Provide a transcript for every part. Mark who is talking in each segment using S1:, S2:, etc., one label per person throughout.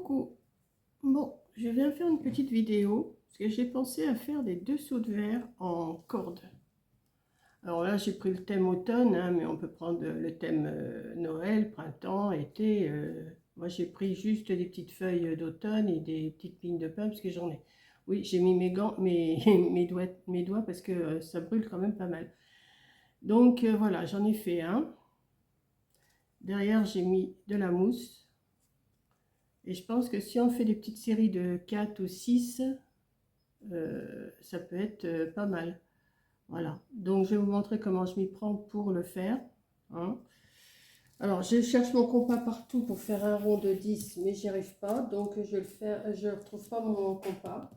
S1: Coucou. Bon, je viens faire une petite vidéo parce que j'ai pensé à faire des dessous de verre en corde. Alors là, j'ai pris le thème automne, hein, mais on peut prendre le thème Noël, printemps, été. Moi, j'ai pris juste des petites feuilles d'automne et des petites lignes de pain parce que j'en ai. Oui, j'ai mis mes gants, mes doigts parce que ça brûle quand même pas mal. Donc voilà, j'en ai fait un. Derrière, j'ai mis de la mousse. Et je pense que si on fait des petites séries de 4 ou 6, ça peut être pas mal. Voilà, donc je vais vous montrer comment je m'y prends pour le faire, hein. Alors, je cherche mon compas partout pour faire un rond de 10, mais j'y arrive pas. Donc, je ne retrouve pas mon compas.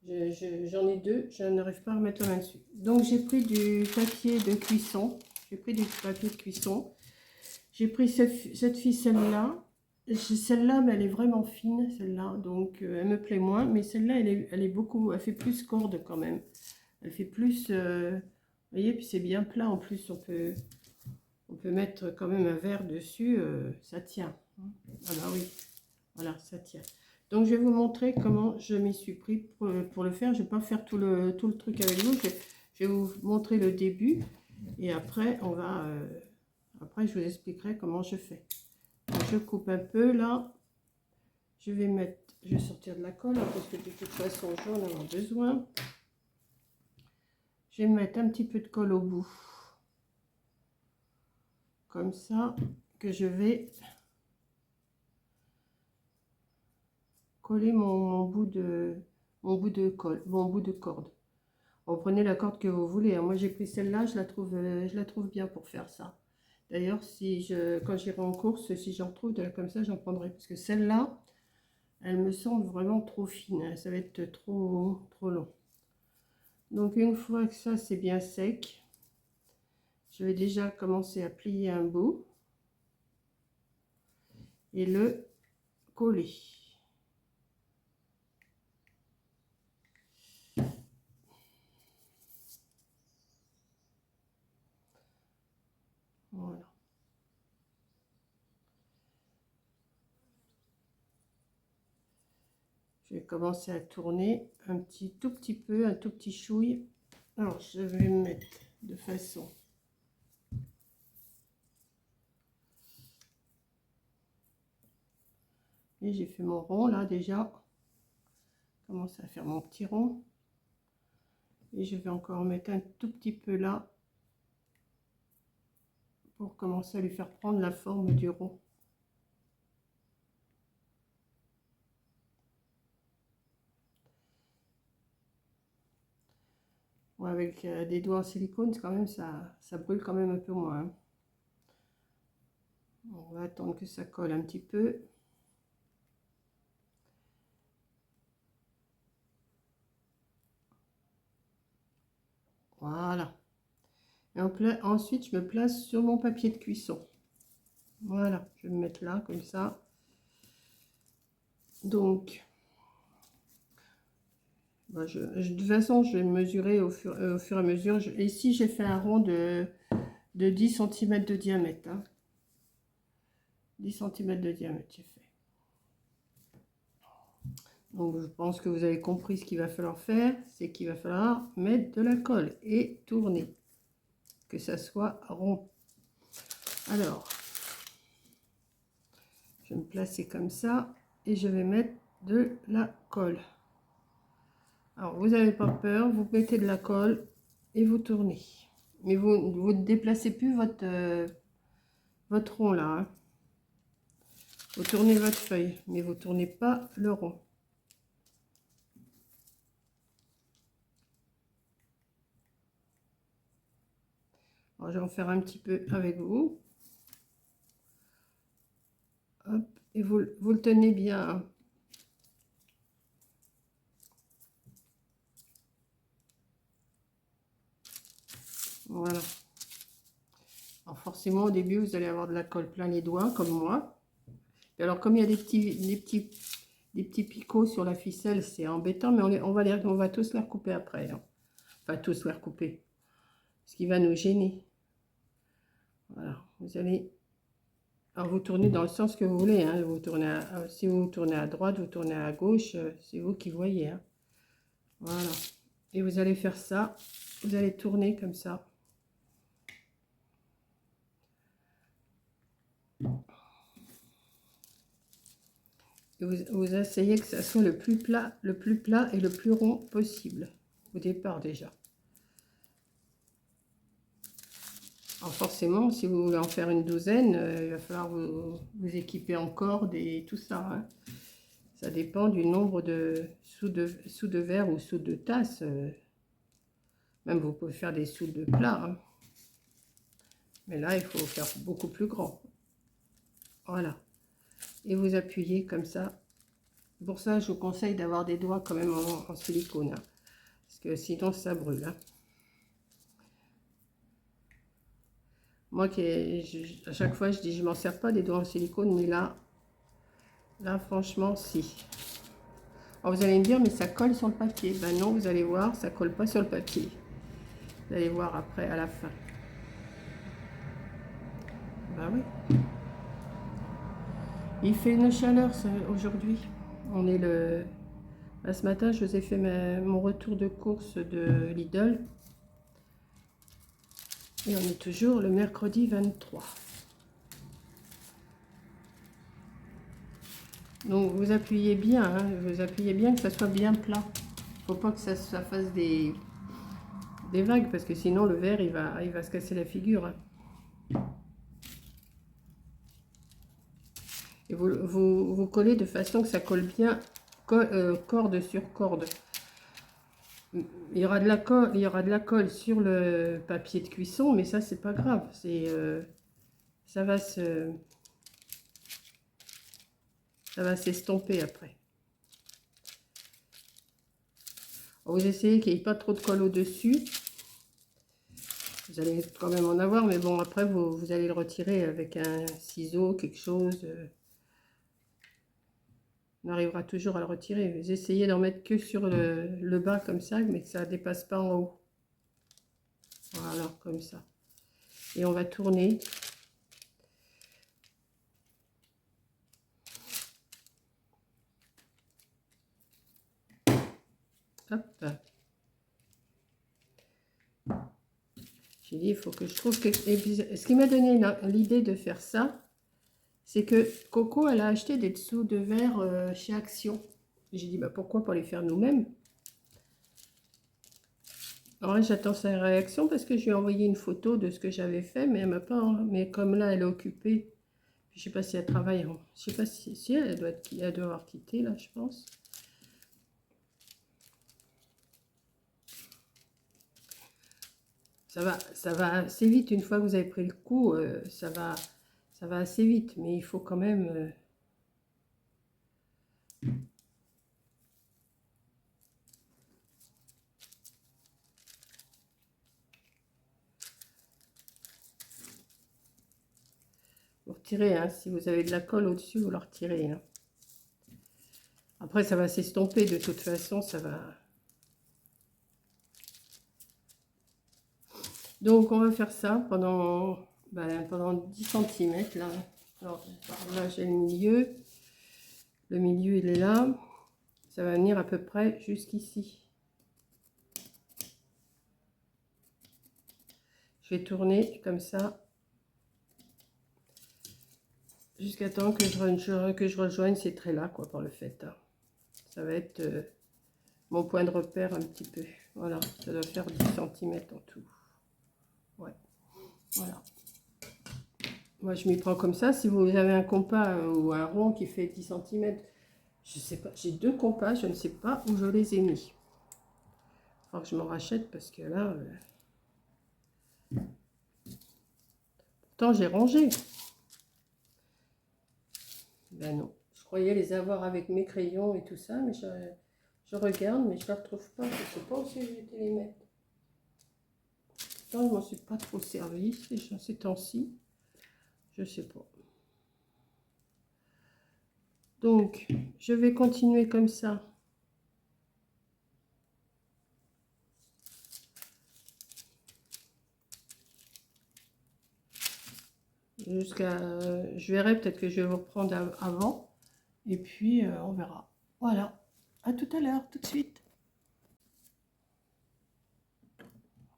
S1: J'en ai deux, je n'arrive pas à remettre la main dessus. Donc, j'ai pris du papier de cuisson. J'ai pris du papier de cuisson. J'ai pris cette ficelle-là. Celle-là, mais elle est vraiment fine, celle-là. Donc, elle me plaît moins. Mais celle-là, elle est beaucoup, elle fait plus corde quand même. Elle fait plus, vous voyez, puis c'est bien plat en plus. On peut mettre quand même un verre dessus, ça tient. Ah bah oui, voilà, ça tient. Donc, je vais vous montrer comment je m'y suis pris pour le faire. Je ne vais pas faire tout le truc avec vous. Je vais vous montrer le début. Et après, après, je vous expliquerai comment je fais. Donc, je coupe un peu là. Je vais sortir de la colle hein, parce que de toute façon, j'en ai besoin. Je vais mettre un petit peu de colle au bout. Comme ça, que je vais coller mon bout de colle, mon bout de corde. Vous prenez la corde que vous voulez, hein. Moi, j'ai pris celle-là, je la trouve bien pour faire ça. D'ailleurs, quand j'irai en course, si j'en trouve comme ça, j'en prendrai. Parce que celle-là, elle me semble vraiment trop fine, hein. Ça va être trop long. Donc, une fois que ça, c'est bien sec, je vais déjà commencer à plier un bout et le coller. Voilà. Je vais commencer à tourner tout petit peu, un tout petit chouille. Alors, je vais me mettre de façon. Et j'ai fait mon rond là déjà. Je commence à faire mon petit rond. Et je vais encore mettre un tout petit peu là. Pour commencer à lui faire prendre la forme du rond. Bon, avec des doigts en silicone, quand même, ça brûle quand même un peu moins, hein. On va attendre que ça colle un petit peu. Voilà. Et ensuite, je me place sur mon papier de cuisson. Voilà, je vais me mettre là, comme ça. Donc, bah, de toute façon, je vais mesurer au fur et à mesure. Ici, j'ai fait un rond de 10 cm de diamètre, hein. 10 cm de diamètre, j'ai fait. Donc, je pense que vous avez compris ce qu'il va falloir faire. C'est qu'il va falloir mettre de la colle et tourner. Que ça soit rond. Alors, je vais me placer comme ça. Et je vais mettre de la colle. Alors, vous n'avez pas peur. Vous mettez de la colle et vous tournez. Mais vous ne déplacez plus votre rond là, hein. Vous tournez votre feuille, mais vous ne tournez pas le rond. Alors, je vais en faire un petit peu avec vous. Hop, et vous le tenez bien, hein. Voilà. Alors forcément, au début, vous allez avoir de la colle plein les doigts, comme moi. Et alors, comme il y a des petits picots sur la ficelle, c'est embêtant, mais on va tous les recouper après, hein. Enfin, tous les recouper. Ce qui va nous gêner. Voilà, vous allez Alors vous tournez dans le sens que vous voulez, hein. Vous tournez si vous tournez à droite, vous tournez à gauche, c'est vous qui voyez, hein. Voilà. Et vous allez faire ça, vous allez tourner comme ça. Et vous essayez que ça soit le plus plat et le plus rond possible, au départ déjà. Alors forcément, si vous voulez en faire une douzaine, il va falloir vous équiper en corde et tout ça, hein. Ça dépend du nombre de sous de verre ou sous de tasse. Même vous pouvez faire des sous de plat, hein. Mais là, il faut faire beaucoup plus grand. Voilà. Et vous appuyez comme ça. Pour ça, je vous conseille d'avoir des doigts quand même en silicone, hein, parce que sinon, ça brûle, hein. Moi, à chaque fois, je dis, je m'en sers pas des doigts en silicone, mais là, franchement, si. Alors, vous allez me dire, mais ça colle sur le papier. Ben non, vous allez voir, ça colle pas sur le papier. Vous allez voir après, à la fin. Ben oui. Il fait une chaleur aujourd'hui. On est le... Ben, ce matin, je vous ai fait mon retour de course de Lidl. Et on est toujours le mercredi 23. Donc vous appuyez bien, hein, vous appuyez bien que ça soit bien plat. Faut pas que ça fasse des vagues parce que sinon le verre il va se casser la figure, hein. Et vous collez de façon que ça colle bien corde sur corde. Il y aura de la colle sur le papier de cuisson, mais ça c'est pas grave. Ça va s'estomper après. Vous essayez qu'il n'y ait pas trop de colle au-dessus. Vous allez quand même en avoir, mais bon, après, vous allez le retirer avec un ciseau, quelque chose. On arrivera toujours à le retirer. Vous essayez d'en mettre que sur le bas, comme ça, mais que ça ne dépasse pas en haut. Voilà, comme ça. Et on va tourner. Hop. J'ai dit, il faut que je trouve que... Et puis, ce qui m'a donné l'idée de faire ça, c'est que Coco, elle a acheté des dessous de verre chez Action. J'ai dit, bah, pourquoi pas les faire nous-mêmes? Alors là, j'attends sa réaction parce que je lui ai envoyé une photo de ce que j'avais fait, mais elle m'a pas... Mais comme là, elle est occupée, je sais pas si elle travaille. Je sais pas si elle doit avoir quitté, là, je pense. Ça va assez vite. Une fois que vous avez pris le coup, ça va assez vite. Mais il faut quand même... vous retirez, hein. Si vous avez de la colle au-dessus, vous la retirez, hein. Après, ça va s'estomper. De toute façon, ça va... Donc, on va faire ça pendant 10 cm. Là, alors, là j'ai le milieu. Le milieu, il est là. Ça va venir à peu près jusqu'ici. Je vais tourner comme ça jusqu'à temps que je rejoigne ces traits-là, quoi, par le fait, hein. Ça va être mon point de repère un petit peu. Voilà, ça doit faire 10 cm en tout. Ouais, voilà. Moi, je m'y prends comme ça. Si vous avez un compas ou un rond qui fait 10 cm, je sais pas, j'ai 2 compas, je ne sais pas où je les ai mis. Il faut que je m'en rachète parce que là... Pourtant, j'ai rangé. Ben non. Je croyais les avoir avec mes crayons et tout ça, mais je regarde, mais je ne les retrouve pas. Je ne sais pas où j'ai été les mettre. Pourtant, je m'en suis pas trop servi ces temps-ci. Je ne sais pas. Donc, je vais continuer comme ça. jusqu'à... je verrai, peut-être que je vais vous reprendre avant. Et puis, on verra. Voilà. À tout à l'heure, tout de suite.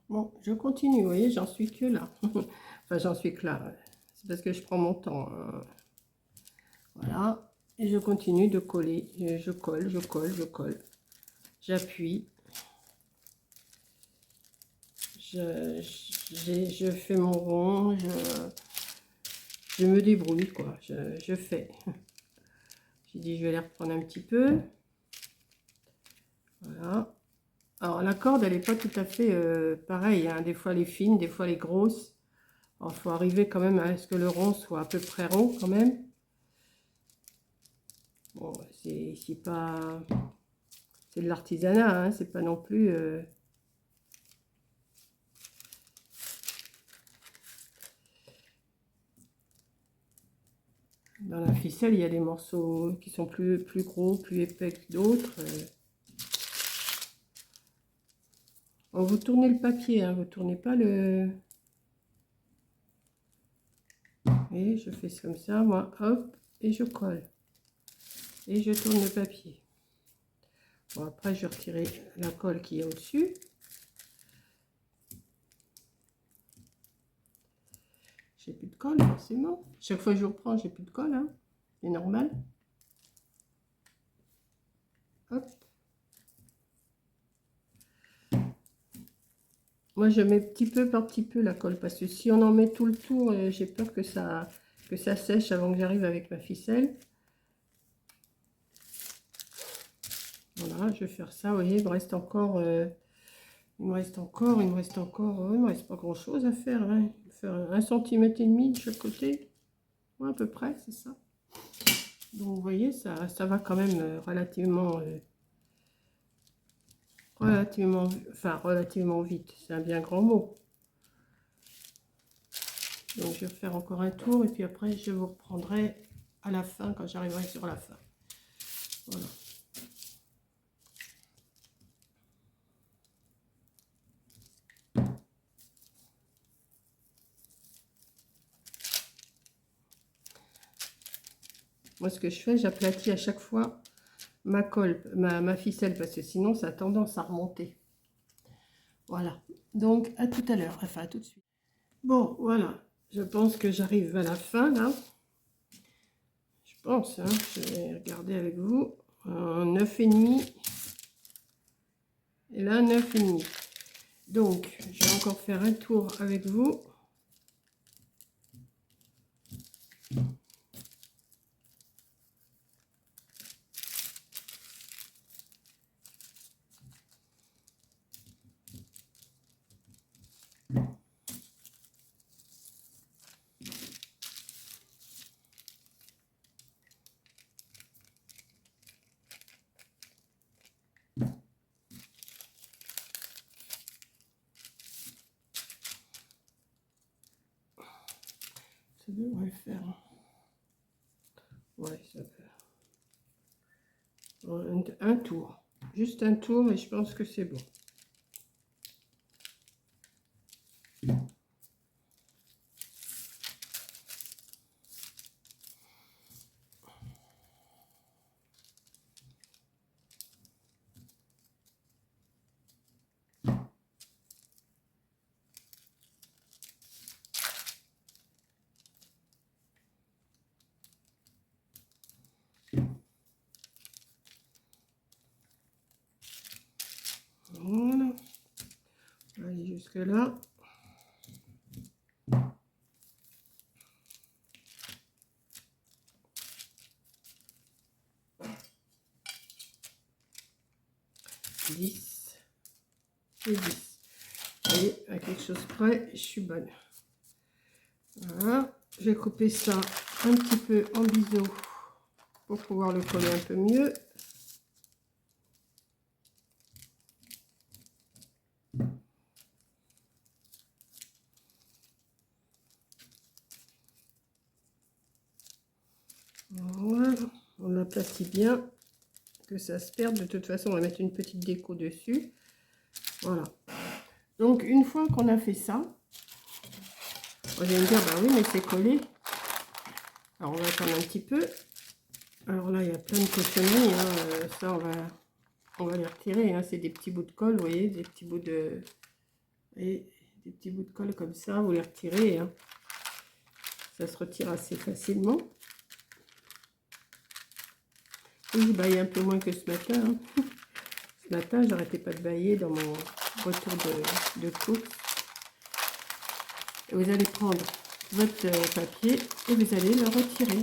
S1: Bon, je continue, vous voyez, j'en suis que là. Enfin, j'en suis que là. C'est parce que je prends mon temps, hein. Voilà. Et je continue de coller. Je colle, je colle, je colle. J'appuie. Je fais mon rond. Je me débrouille, quoi. Je fais. J'ai dit, je vais les reprendre un petit peu. Voilà. Alors, la corde, elle n'est pas tout à fait pareille, hein. Des fois, elle est fine, des fois, elle est grosse. Alors, il faut arriver quand même à ce que le rond soit à peu près rond, quand même. Bon, c'est pas... C'est de l'artisanat, hein. C'est pas non plus... Dans la ficelle, il y a des morceaux qui sont plus gros, plus épais que d'autres. Vous tournez le papier, hein, vous tournez pas le... Et je fais comme ça, moi, hop, et je colle. Et je tourne le papier. Bon, après, je vais retirer la colle qui est au-dessus. J'ai plus de colle, forcément. Chaque fois que je reprends, j'ai plus de colle, hein. C'est normal. Hop. Moi, je mets petit peu par petit peu la colle, parce que si on en met tout le tour, j'ai peur que ça sèche avant que j'arrive avec ma ficelle. Voilà, je vais faire ça, vous voyez, il me reste encore, il me reste pas grand chose à faire, hein. Faire 1,5 cm de chaque côté, ouais, à peu près, c'est ça. Donc, vous voyez, ça va quand même relativement vite, c'est un bien grand mot. Donc, je vais faire encore un tour, et puis après, je vous reprendrai à la fin, quand j'arriverai sur la fin. Voilà. Moi, ce que je fais, j'aplatis à chaque fois ma colle, ma ficelle, parce que sinon, ça a tendance à remonter. Voilà. Donc, à tout à l'heure. Enfin, à tout de suite. Bon, voilà. Je pense que j'arrive à la fin, là. Je pense, hein. Je vais regarder avec vous. 9,5. Et là, 9,5. Donc, je vais encore faire un tour avec vous. Ça devrait faire. Ouais, ça fait un tour. Juste un tour, et je pense que c'est bon. Voilà. Allez, jusque là. Et 10. Et à quelque chose près, je suis bonne. Voilà. Je vais couper ça un petit peu en biseau pour pouvoir le coller un peu mieux. Voilà. On l'aplatit bien, que ça se perde. De toute façon, on va mettre une petite déco dessus. Voilà. Donc, une fois qu'on a fait ça, vous allez me dire, bah oui, mais c'est collé. Alors on va attendre un petit peu. Alors là il y a plein de cochonneries, hein. Ça on va les retirer, hein. C'est des petits bouts de colle, vous voyez, des petits bouts de... Et des petits bouts de colle comme ça, vous les retirez, hein. Ça se retire assez facilement. Et je baille un peu moins que ce matin, hein. Ce matin, j'arrêtais pas de bailler dans mon retour de course. Et vous allez prendre votre papier et vous allez le retirer.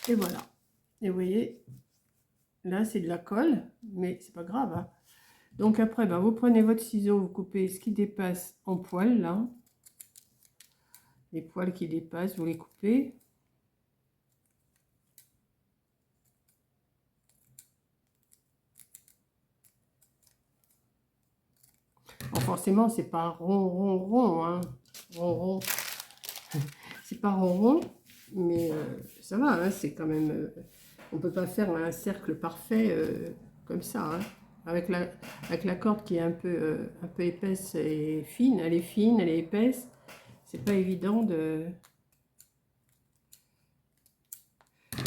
S1: Et voilà. Et vous voyez, là c'est de la colle, mais c'est pas grave, hein. Donc après, ben, vous prenez votre ciseau, vous coupez ce qui dépasse en poils, là. Les poils qui dépassent, vous les coupez. Bon, forcément, c'est pas rond, hein. Rond. C'est pas rond, mais ça va, hein, c'est quand même... on peut pas faire un cercle parfait comme ça, hein. Avec la corde qui est un peu épaisse et fine, elle est fine, elle est épaisse. C'est pas évident de...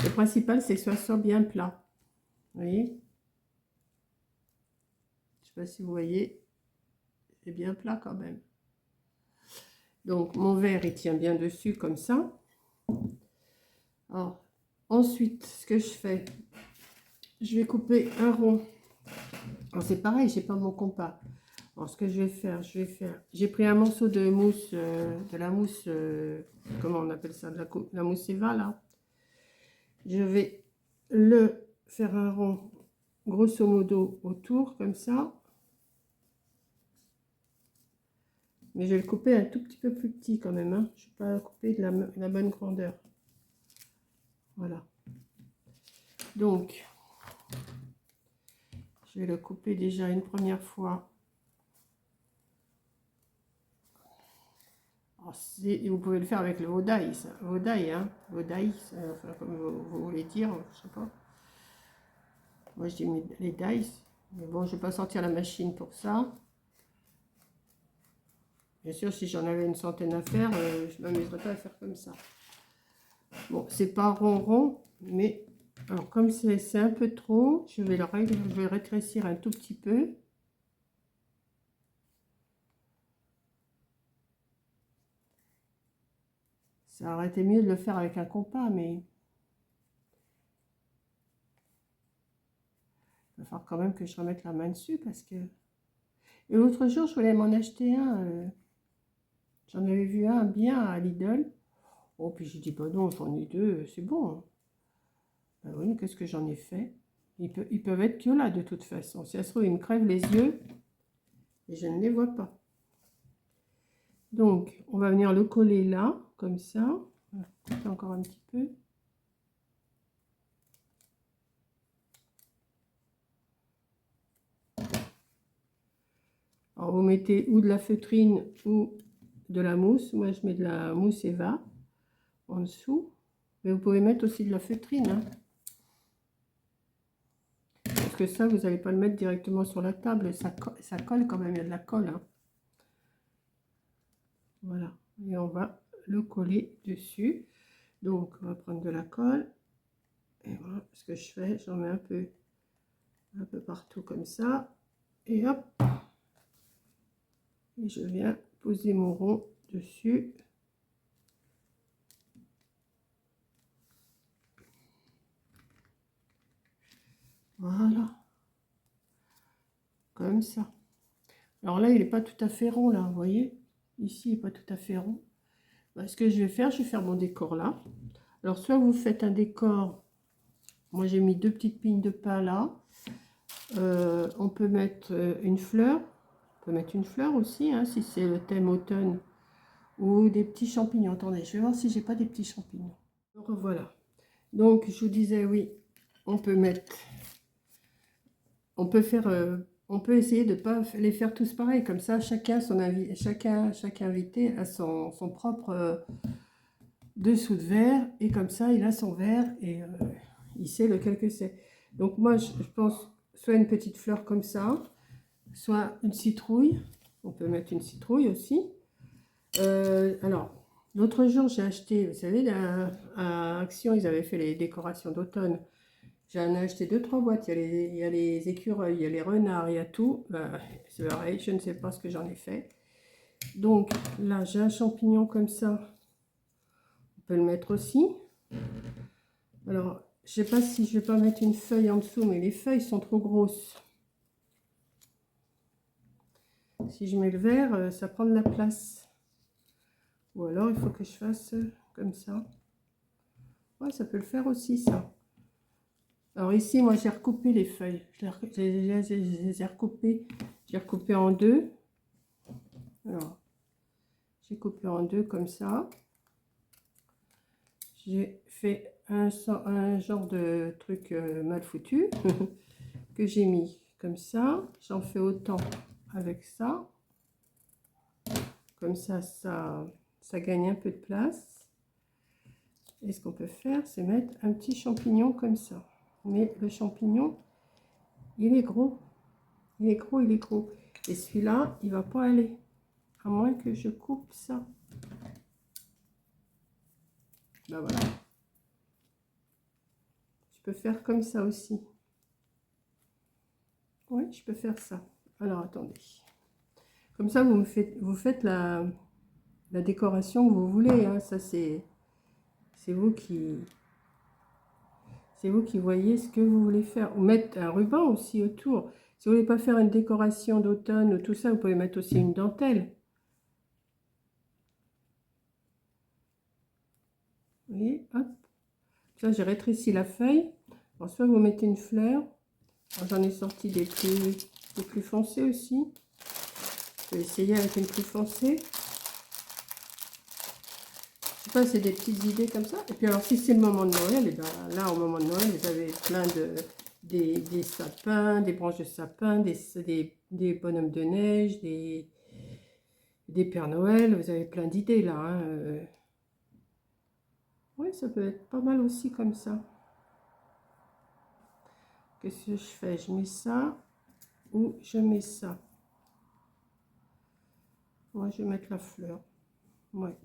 S1: Le principal, c'est que ça soit bien plat. Vous voyez? Je sais pas si vous voyez. C'est bien plat quand même. Donc, mon verre, il tient bien dessus comme ça. Alors, ensuite, ce que je fais, je vais couper un rond. Alors, c'est pareil, j'ai pas mon compas. Alors, ce que je vais faire, j'ai pris un morceau de mousse, de la mousse, comment on appelle ça, de la mousse Eva, là. Je vais le faire un rond, grosso modo, autour, comme ça. Mais je vais le couper un tout petit peu plus petit quand même, hein. Je ne vais pas le couper de la bonne grandeur. Voilà. Donc, je vais le couper déjà une première fois. Alors, vous pouvez le faire avec le vaudaille, hein. Vaudaille, enfin, comme vous voulez dire, je sais pas. Moi, je dis les dice. Mais bon, je ne vais pas sortir la machine pour ça. Bien sûr, si j'en avais une centaine à faire, je ne m'amuserais pas à faire comme ça. Bon, c'est pas rond, mais alors comme c'est un peu trop, je vais le rétrécir un tout petit peu. Ça aurait été mieux de le faire avec un compas, mais il va falloir quand même que je remette la main dessus parce que... Et l'autre jour, je voulais m'en acheter un. J'en avais vu un bien à Lidl. Oh, puis j'ai dit, bah non, j'en ai deux, c'est bon, hein. Ben oui, qu'est-ce que j'en ai fait? Ils peuvent être que là, de toute façon. Si ça se trouve, ils me crèvent les yeux et je ne les vois pas. Donc, on va venir le coller là, comme ça. On va couper encore un petit peu. Alors, vous mettez ou de la feutrine ou de la mousse. Moi, je mets de la mousse Eva en dessous. Mais vous pouvez mettre aussi de la feutrine, hein. Parce que ça, vous n'allez pas le mettre directement sur la table. Ça colle quand même, il y a de la colle, hein. Voilà. Et on va le coller dessus. Donc, on va prendre de la colle. Et voilà ce que je fais. J'en mets un peu partout comme ça. Et hop. Et je viens poser mon rond dessus. Voilà. Comme ça. Alors là, il n'est pas tout à fait rond, là, vous voyez. Ici, il n'est pas tout à fait rond. Ce que je vais faire mon décor là. Alors, soit vous faites un décor. Moi, j'ai mis deux petites pignes de pain là. On peut mettre une fleur. On peut mettre une fleur aussi, hein, si c'est le thème automne. Ou des petits champignons. Attendez, je vais voir si j'ai pas des petits champignons. Donc, voilà. Donc, je vous disais, oui, on peut mettre... On peut faire... on peut essayer de ne pas les faire tous pareils. Comme ça, chaque invité a son propre dessous de verre. Et comme ça, il a son verre et il sait lequel que c'est. Donc moi, je pense soit une petite fleur comme ça, soit une citrouille. On peut mettre une citrouille aussi. Alors, L'autre jour, j'ai acheté, vous savez, à Action, ils avaient fait les décorations d'automne. J'en ai acheté 2, 3 boîtes. Il y a les écureuils, il y a les renards, il y a tout. C'est pareil, je ne sais pas ce que j'en ai fait. Donc là, j'ai un champignon comme ça. On peut le mettre aussi. Alors, je ne sais pas si je vais pas mettre une feuille en dessous, mais les feuilles sont trop grosses. Si je mets le vert, ça prend de la place. Ou alors, il faut que je fasse comme ça. Ouais, ça peut le faire aussi, ça. Alors ici, moi, j'ai recoupé les feuilles. Je les ai recoupées. J'ai recoupé en deux. Alors, j'ai coupé en deux comme ça. J'ai fait un genre de truc mal foutu que j'ai mis comme ça. J'en fais autant avec ça. Comme ça gagne un peu de place. Et ce qu'on peut faire, c'est mettre un petit champignon comme ça. Mais le champignon, il est gros. Il est gros, il est gros. Et celui-là, il va pas aller. À moins que je coupe ça. Ben voilà. Je peux faire comme ça aussi. Oui, je peux faire ça. Alors, attendez. Comme ça, vous faites la décoration que vous voulez. Hein. Ça, c'est vous qui voyez ce que vous voulez faire. Ou mettre un ruban aussi autour. Si vous voulez pas faire une décoration d'automne ou tout ça, vous pouvez mettre aussi une dentelle. Vous voyez, hop. Ça, j'ai rétréci la feuille. Alors, soit vous mettez une fleur. J'en ai sorti des plus foncés aussi. Je vais essayer avec une plus foncée. Je sais pas, c'est des petites idées comme ça. Et puis alors, si c'est le moment de Noël, et ben là, au moment de Noël, vous avez plein des sapins, des branches de sapin, des bonhommes de neige, des Pères Noël. Vous avez plein d'idées là. Hein. Oui, ça peut être pas mal aussi comme ça. Qu'est-ce que je fais? Je mets ça ou je mets ça. Moi, je vais mettre la fleur. Ouais.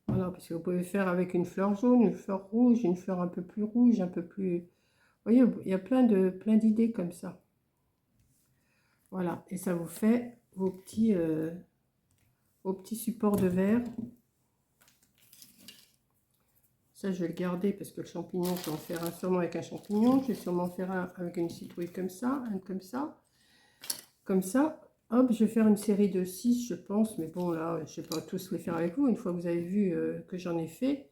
S1: Voilà, parce que vous pouvez faire avec une fleur jaune, une fleur rouge, une fleur un peu plus rouge, un peu plus... Vous voyez, il y a plein d'idées comme ça. Voilà, et ça vous fait vos petits supports de verre. Ça, je vais le garder parce que le champignon, je vais en faire un sûrement avec un champignon. Je vais sûrement en faire un avec une citrouille comme ça, un comme ça. Comme ça. Hop, je vais faire une série de 6, je pense. Mais bon, là, je ne vais pas tous les faire avec vous. Une fois que vous avez vu que j'en ai fait.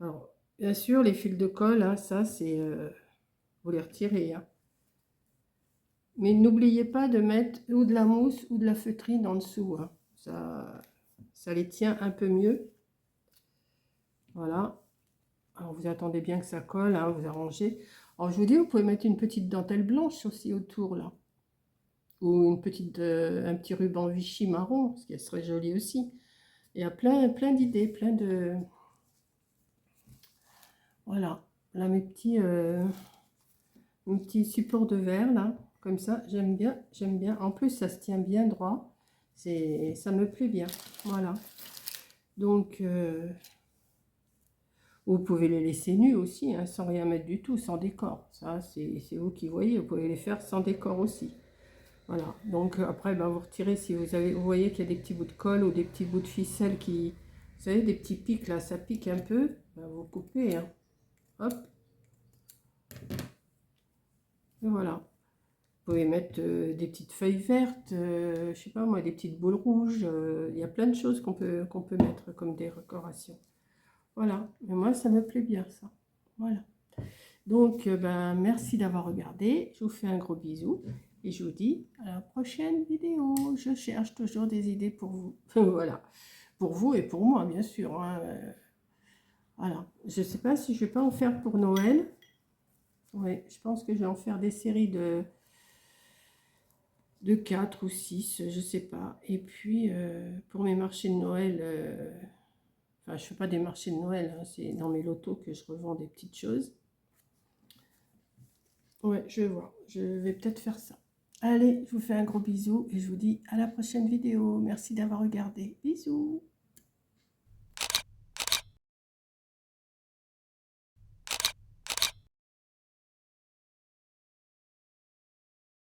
S1: Alors, bien sûr, les fils de colle, hein, ça, c'est... vous les retirez. Hein. Mais n'oubliez pas de mettre ou de la mousse ou de la feutrine en dessous. Hein. Ça les tient un peu mieux. Voilà. Alors, vous attendez bien que ça colle, hein, vous arrangez. Alors, je vous dis, vous pouvez mettre une petite dentelle blanche aussi autour, là. Ou un petit ruban Vichy marron, ce qui serait joli aussi. Il y a plein d'idées, plein de... Voilà. Là, mes petits supports de verre, là. Comme ça, j'aime bien, j'aime bien. En plus, ça se tient bien droit. Ça me plaît bien. Voilà. Donc... vous pouvez les laisser nus aussi, hein, sans rien mettre du tout, sans décor. Ça, c'est vous qui voyez. Vous pouvez les faire sans décor aussi. Voilà. Donc après, ben, vous retirez si vous voyez qu'il y a des petits bouts de colle ou des petits bouts de ficelle qui... Vous savez, des petits pics là, ça pique un peu. Ben, vous coupez. Hein. Hop. Et voilà. Vous pouvez mettre des petites feuilles vertes, je sais pas moi, des petites boules rouges. Il y a plein de choses qu'on peut mettre comme décoration. Voilà, mais moi ça me plaît bien ça. Voilà. Donc ben, merci d'avoir regardé. Je vous fais un gros bisou et je vous dis à la prochaine vidéo. Je cherche toujours des idées pour vous. Voilà, pour vous et pour moi bien sûr. Hein. Voilà, je sais pas si je vais pas en faire pour Noël. Oui, je pense que je vais en faire des séries de 4 ou 6, je sais pas. Et puis pour mes marchés de Noël. Enfin, je ne fais pas des marchés de Noël, hein, c'est dans mes lotos que je revends des petites choses. Ouais, je vais voir. Je vais peut-être faire ça. Allez, je vous fais un gros bisou et je vous dis à la prochaine vidéo. Merci d'avoir regardé. Bisous.